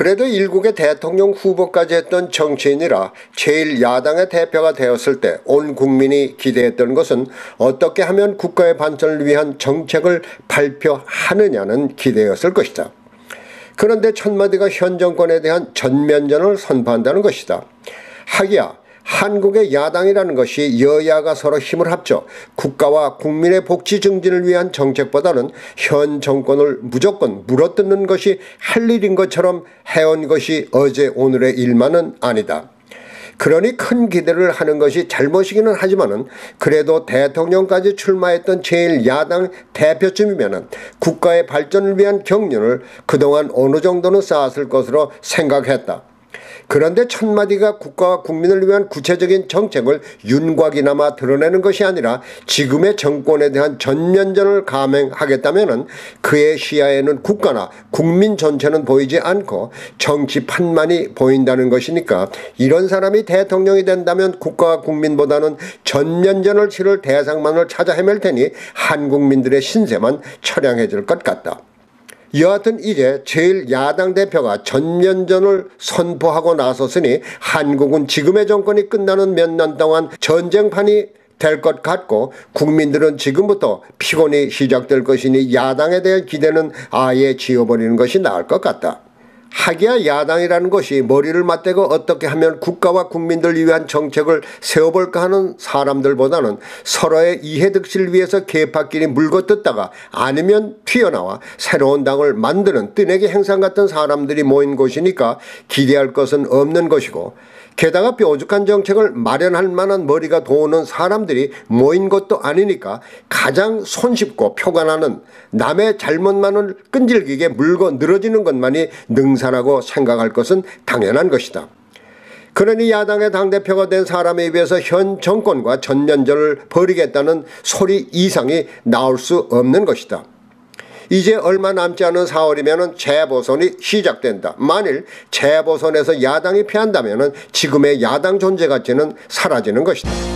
그래도 일국의 대통령 후보까지 했던 정치인이라 제1야당의 대표가 되었을 때 온 국민이 기대했던 것은 어떻게 하면 국가의 발전을 위한 정책을 발표하느냐는 기대였을 것이다. 그런데 천마디가 현 정권에 대한 전면전을 선포한다는 것이다. 하기야 한국의 야당이라는 것이 여야가 서로 힘을 합쳐 국가와 국민의 복지 증진을 위한 정책보다는 현 정권을 무조건 물어뜯는 것이 할 일인 것처럼 해온 것이 어제 오늘의 일만은 아니다. 그러니 큰 기대를 하는 것이 잘못이기는 하지만은 그래도 대통령까지 출마했던 제1야당 대표쯤이면은 국가의 발전을 위한 경륜을 그동안 어느 정도는 쌓았을 것으로 생각했다. 그런데 천마디가 국가와 국민을 위한 구체적인 정책을 윤곽이나마 드러내는 것이 아니라 지금의 정권에 대한 전면전을 감행하겠다면 그의 시야에는 국가나 국민 전체는 보이지 않고 정치판만이 보인다는 것이니까 이런 사람이 대통령이 된다면 국가와 국민보다는 전면전을 치를 대상만을 찾아 헤맬 테니 한국민들의 신세만 처량해질 것 같다. 여하튼 이제 제1야당 대표가 전면전을 선포하고 나섰으니 한국은 지금의 정권이 끝나는 몇 년 동안 전쟁판이 될 것 같고 국민들은 지금부터 피곤이 시작될 것이니 야당에 대한 기대는 아예 지워버리는 것이 나을 것 같다. 하기야 야당이라는 것이 머리를 맞대고 어떻게 하면 국가와 국민들을 위한 정책을 세워볼까 하는 사람들보다는 서로의 이해득실을 위해서 계파끼리 물고 뜯다가 아니면 튀어나와 새로운 당을 만드는 뜨내기 행상 같은 사람들이 모인 곳이니까 기대할 것은 없는 것이고 게다가 뾰족한 정책을 마련할 만한 머리가 도는 사람들이 모인 것도 아니니까 가장 손쉽고 표가 나는 남의 잘못만을 끈질기게 물고 늘어지는 것만이 능사라고 생각할 것은 당연한 것이다. 그러니 야당의 당대표가 된 사람에 비해서 현 정권과 전면전을 벌이겠다는 소리 이상이 나올 수 없는 것이다. 이제 얼마 남지 않은 4월이면 재보선이 시작된다. 만일 재보선에서 야당이 패한다면 지금의 야당 존재 가치는 사라지는 것이다.